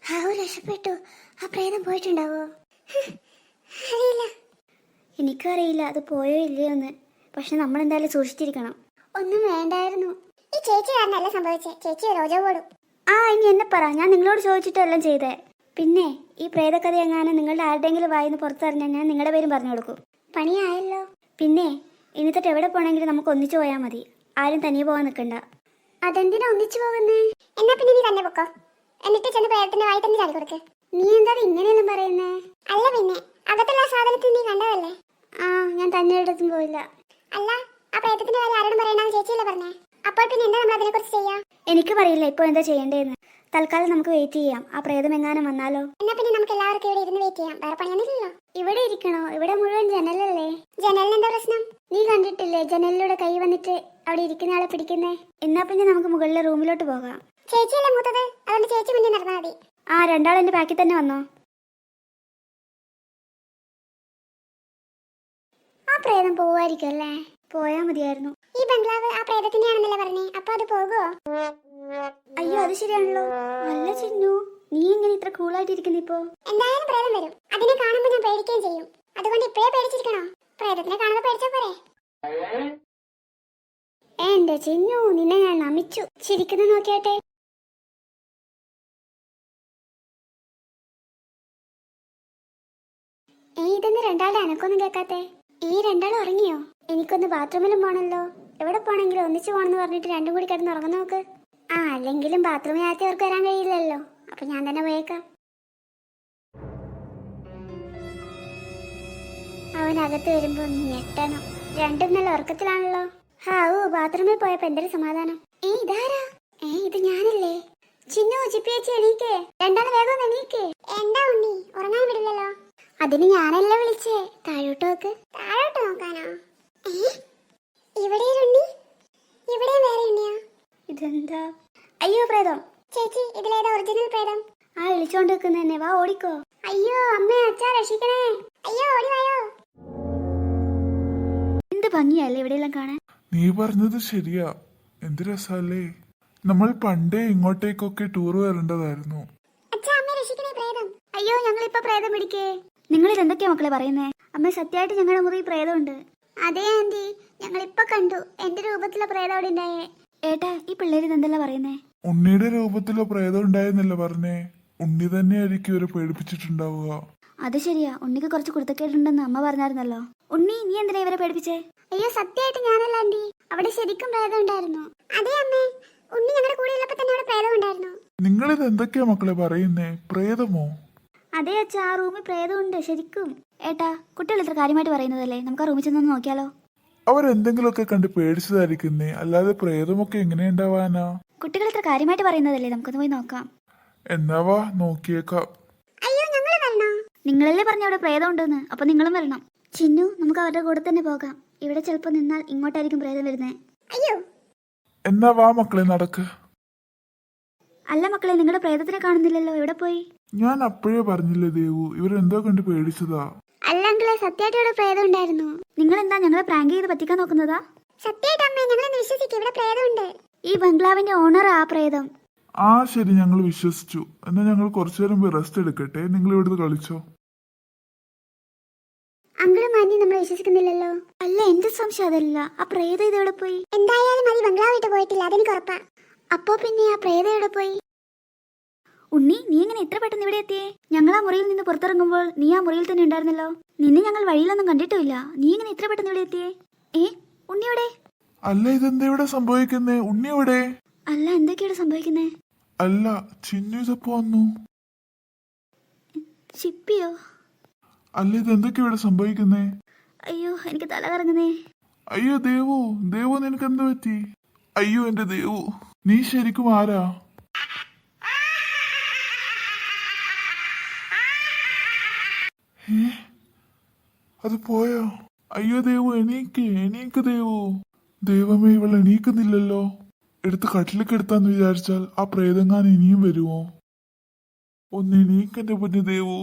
രക്ഷപ്പെട്ടു. ആ പ്രേതം പോയിട്ടുണ്ടാവോ? അറിയില്ല. എനിക്കും അറിയില്ല അത് പോയോ ഇല്ലയോ എന്ന്. പക്ഷെ നമ്മൾ എന്തായാലും സൂക്ഷിച്ചിരിക്കണം. ഒന്നും വേണ്ടായിരുന്നു. ഈ ചേച്ചി കാരണല്ല സംഭവിച്ചേ. ചേച്ചി രോജോ പോടും. ഇനി എന്നെ പറ, ഞാൻ നിങ്ങളോട് ചോദിച്ചിട്ടെല്ലാം ചെയ്തേ. പിന്നെ ഈ പ്രേതകഥ എങ്ങാനും നിങ്ങളുടെ ആരുടെയെങ്കിലും വായിന്ന് പുറത്തറിഞ്ഞാൽ ഞാൻ നിങ്ങളുടെ പേരും പറഞ്ഞു കൊടുക്കും. പണിയായല്ലോ. പിന്നെ ഇനി തൊട്ട് എവിടെ പോകണമെങ്കിലും നമുക്ക് ഒന്നിച്ചു പോയാൽ മതി. ആരും തനിയെ പോകാൻ നിൽക്കണ്ട. അതെന്തിനാ ഒന്നിച്ചു പോകുന്നേ? എന്നാ പിന്നെ നീ തന്നെ പൊക്കോ. എന്നിട്ട് ചെന്ന് പ്രേതത്തിന്റെ വായി തന്നെ ചാടി കൊടുക്ക്. നീ എന്താ ഇങ്ങനെയൊന്നും പറയുന്നേ? അല്ല പിന്നെ അകത്തുള്ള സാധനത്തിന് നീ കണ്ടതല്ലേ? ഞാൻ തന്നെ എടുത്തും പോയില്ല. അല്ല, ആ പ്രേതത്തിന്റെ കാര്യം ആരോടും പറയണ്ടെന്ന് ചേച്ചിയല്ലേ പറഞ്ഞേ? അപ്പോൾ പിന്നെ എന്താ നമ്മൾ അതിനെ കുറിച്ച് ചെയ്യാം? എനിക്ക് പറയില്ല ഇപ്പോൾ എന്താ ചെയ്യേണ്ടതെന്ന്. തൽക്കാലം നമുക്ക് വെയിറ്റ് ചെയ്യാം. ആ പ്രേതം എങ്ങാനും വന്നാലോ? എന്നാ പിന്നെ നമുക്ക് എല്ലാവർക്കും ഇവിടെ ഇരുന്ന് വെയിറ്റ് ചെയ്യാം. വേറെ പണിയൊന്നുമില്ലല്ലോ. ഇവിടെ ഇരിക്കണോ? ഇവിടെ മുഴുവൻ ജനലല്ലേ. ജനലിന് എന്താ പ്രശ്നം? നീ കണ്ടിട്ടില്ലേ ജനലിലൂടെ കൈ വന്നിട്ട് അവിടെ ഇരിക്കുന്ന ആളെ പിടിക്കുന്നേ? എന്നാ പിന്നെ നമുക്ക് മുകളിലെ റൂമിലോട്ട് പോകാം. ചേച്ചിയല്ലേ മൂത്തത്, അതുകൊണ്ട് ചേച്ചി മുന്നേ നടന്നാൽ മതി. രണ്ടാളും എന്റെ ബാക്കിൽ തന്നെ വന്നോ. ആ പ്രേതം പോവായിരിക്കും അല്ലേ? പോയാ മതിയായിരുന്നു. ഈ ബംഗ്ലാവ് ആ പ്രേതത്തിനെയാണെന്നല്ലേ പറഞ്ഞേ? അപ്പൊ അത് പോകുമോ? അയ്യോ, അത് ശരിയാണല്ലോ. അല്ല ചിന്നു, നീ എങ്ങനെ ഇത്ര കൂളായിട്ട് ഇരിക്കുന്നു ഇപ്പോ? എന്തായാലും പ്രേതം വരും. അതിനെ കാണുമ്പോ ഞാൻ പേടിക്കുകയും ചെയ്യും. അതുകൊണ്ട് ഇപ്പഴേ പേടിച്ചിരിക്കണോ? പ്രേതത്തിനെ കാണുമ്പോ പേടിച്ചാ പോരെ? എന്റെ ചിന്നു, നിന്നെ ഞാൻ നമിച്ചു. ചിരിക്കുന്നു നോക്കിയാട്ടെ. ഇതൊന്ന് രണ്ടാളുടെ അനക്കൊന്നും കേൾക്കാത്തെ? ഈ രണ്ടാളും ഉറങ്ങിയോ? എനിക്കൊന്ന് ബാത്റൂമിലും പോണല്ലോ. എവിടെ പോണെങ്കിലും ഒന്നിച്ചു പോണെന്ന് പറഞ്ഞിട്ട് രണ്ടും കൂടി കിടന്ന് ഉറങ്ങുന്ന നോക്ക്. അല്ലെങ്കിലും ബാത്റൂമിൽ ആദ്യം അവർക്ക് വരാൻ കഴിയില്ലല്ലോ. അപ്പൊ ഞാൻ തന്നെ പോയേക്കാം. അവനകത്ത് വരുമ്പോ ഞെട്ടണം. രണ്ടും നല്ല ഉറക്കത്തിലാണല്ലോ. ബാത്റൂമിൽ പോയപ്പോ എന്തൊരു സമാധാനം. ഇതാരാ? ഇത് ഞാനല്ലേ? ചിന്നു, ചിപ്പിയേച്ചി എണീക്കേ. രണ്ടാളും വേഗം എണീക്കേ. എന്താ ഉണ്ണി, ഉറങ്ങാൻ വിടില്ലല്ലോ. അതിന് ഞാനല്ല വിളിച്ചേ. താഴോട്ട് നോക്ക്. താഴോട്ട് നോക്കാനോ? ഇവിടെ ഉണ്ണി, ഇവിടെ വേറെ ഉണ്ണിയാ. ഇതെന്താ? അയ്യോ പ്രേതം. ചേച്ചി, ഇതിലേതാ ഒറിജിനൽ പ്രേതം? വിളിച്ചോണ്ട് നിൽക്കുന്നതന്നെ. വാ ഓടിക്കോ. അയ്യോ അമ്മേ, അച്ഛാ രക്ഷിക്കണേ. അയ്യോ ഓടി വായോ. എന്ത് ഭംഗിയല്ലേ ഇവിടെയെല്ലാം കാണാൻ. നീ പറഞ്ഞത് ശരിയാ. എന്ത് രസല്ലേ. നമ്മൾ പണ്ടേ ഇങ്ങോട്ടേക്കൊക്കെ ടൂർ വരേണ്ടതായിരുന്നു. അയ്യോ, ഞങ്ങളിപ്പോ പ്രേതം പിടിക്കേ. നിങ്ങൾ ഇതെന്തൊക്കെയാ മക്കളെ പറയുന്നേ? അമ്മ, സത്യമായിട്ട് ഞങ്ങളുടെ മുറി പ്രേതമുണ്ട്. അതെ ആന്റി, ഞങ്ങളിപ്പോ കണ്ടു. എന്റെ രൂപത്തിലെ പ്രേതം അവിടെ ഉണ്ടായേ. ഏട്ടാ, ഈ പിള്ളേര് ഇതെന്തല്ല പറയുന്നേ? ഉണ്ണിയുടെ രൂപത്തിലെ പ്രേതം ഉണ്ടായെന്നല്ല പറഞ്ഞേ. ഉണ്ണി തന്നെയായിരിക്കും ഇവരെ പേടിപ്പിച്ചിട്ടുണ്ടാവുക. അത് ശരിയാ, ഉണ്ണിക്ക് കുറച്ച് കുരുത്തക്കേടുണ്ടെന്ന് അമ്മ പറഞ്ഞായിരുന്നല്ലോ. ഉണ്ണി, നീ എന്തിനാ ഇവരെ പേടിപ്പിച്ചേ? അയ്യോ, സത്യമായിട്ട് ഞാനല്ല ആന്റി, അവിടെ ശരിക്കും പ്രേതം ഉണ്ടായിരുന്നു. അതെ അമ്മേ, ഉണ്ണി ഞങ്ങളുടെ കൂടെ ഉള്ളപ്പോ തന്നെ അവിടെ പ്രേതം ഉണ്ടായിരുന്നു. നിങ്ങളിത് എന്തൊക്കെയാ മക്കളെ പറയുന്നേ? പ്രേതമോ? അതെ അച്ഛാ, ആ റൂമിൽ പ്രേതമുണ്ട് ശരിക്കും. ഏട്ടാ, കുട്ടികൾ ഇത്ര കാര്യമായിട്ട് പറയുന്നതല്ലേ, നമുക്ക് ആ റൂമിൽ ചെന്നൊന്ന് നോക്കിയാലോ? അവരെന്തെങ്കിലുമൊക്കെ കണ്ട് പേടിച്ചതായിരിക്കുന്നേ, അല്ലാതെ പ്രേതമൊക്കെ എങ്ങനെ ഉണ്ടാവാനാ? കുട്ടികൾ ഇത്ര കാര്യമായിട്ട് പറയുന്നതല്ലേ, നമുക്കൊന്ന് പോയി നോക്കാം. എന്നാവാ, നോക്കിയേക്കാം. അയ്യോ, ഞങ്ങൾ വരണോ? നിങ്ങളല്ലേ പറഞ്ഞ അവിടെ പ്രേതം ഉണ്ടെന്ന്, അപ്പൊ നിങ്ങളും വരണം. ചിന്നു, നമുക്ക് അവരുടെ കൂടെ തന്നെ പോകാം. ഇവിടെ ചിലപ്പോ നിന്നാൽ ഇങ്ങോട്ടായിരിക്കും പ്രേതം വരുന്നേ. അയ്യോ, എന്നാ വാ മക്കളെ, നടക്ക്. അല്ല മക്കളെ, നിങ്ങളുടെ പ്രേതത്തിനെ കാണുന്നില്ലല്ലോ, എവിടെ പോയി? ഞാൻ അപ്പോഴേ പറഞ്ഞില്ലേ ദേവു, ഇവരെന്തോ കണ്ട് പേടിച്ചതാ. അല്ലെങ്കിലേ സത്യമായിട്ട് ഇവിടെ പ്രേതം ഉണ്ടായിരുന്നു. നിങ്ങൾ എന്താ ഞങ്ങളെ പ്രാങ്ക് ചെയ്ത് പറ്റിക്കാൻ നോക്കുന്നതാ? സത്യമായിട്ട് അമ്മേ, ഞങ്ങളെ വിശ്വസിക്കും, ഇവിടെ പ്രേതമുണ്ട്. ഈ ബംഗ്ലാവിന്റെ ഓണർ ആ പ്രേതം. ശരി, ഞങ്ങൾ വിശ്വസിച്ചു. എന്നാ ഞങ്ങൾ കുറച്ചു നേരം പോയി റെസ്റ്റ് എടുക്കട്ടെ. നിങ്ങൾ ഇവിടുന്ന് കളിച്ചോ. അങ്കിളും മാന്യം നമ്മളെ വിശ്വസിക്കുന്നില്ലല്ലോ. അല്ല, എന്റെ സംശയം അതല്ല, ആ പ്രേതം ഇതെവിടെ പോയി? എന്തായാലും അത് ബംഗ്ലാവ് വിട്ട് പോയിട്ടില്ല, അതെനിക്ക് ഉറപ്പാ. അപ്പോ പിന്നെ ആ പ്രേതം എവിടെ പോയി? ഉണ്ണി, നീ എങ്ങനെ ഇത്ര പെട്ടെന്ന് ഇവിടെ എത്തിയേ? ഞങ്ങൾ ആ മുറിയിൽ നിന്ന് പുറത്തിറങ്ങുമ്പോൾ നീ ആ മുറിയിൽ തന്നെ ഉണ്ടായിരുന്നല്ലോ. നിന്നെ ഞങ്ങൾ വഴിയിലൊന്നും കണ്ടിട്ടില്ല. നീ എങ്ങനെ ഇത്ര പെട്ടെന്ന് ഇവിടെ എത്തിയേ? ഉണ്ണിയോടെ? അല്ല, ഇതെന്താ ഇവിടെ സംഭവിക്കുന്നേ? ഉണ്ണിയോടെ? അല്ല, എന്തൊക്കെയാണ് സംഭവിക്കുന്നേ? അല്ല, ചിന്നു ഇതപ്പോ വന്നു. ചിപ്പിയോ? അല്ല, ഇതെന്തൊക്കെയാ ഇവിടെ സംഭവിക്കുന്നേ? അയ്യോ, എനിക്ക് തല കറങ്ങുന്നേ. അയ്യോ ദേവു, ദേവു നിനക്ക് എന്ത് പറ്റി? അയ്യോ എന്റെ ദേവു, നീ ശരിക്കും ആരാ? അത് പോയോ? അയ്യോ ദേവു, എണീക്ക് എണീക്ക് ദേവു. ദൈവമേ, ഇവൾ എണീക്കുന്നില്ലല്ലോ. എടുത്ത് കട്ടിലേക്ക് എടുത്താന്ന് വിചാരിച്ചാൽ ആ പ്രേതങ്ങാൻ ഇനിയും വരുമോ? ഒന്ന് എണീക്കെന്റെ പൊന്നു ദേവു.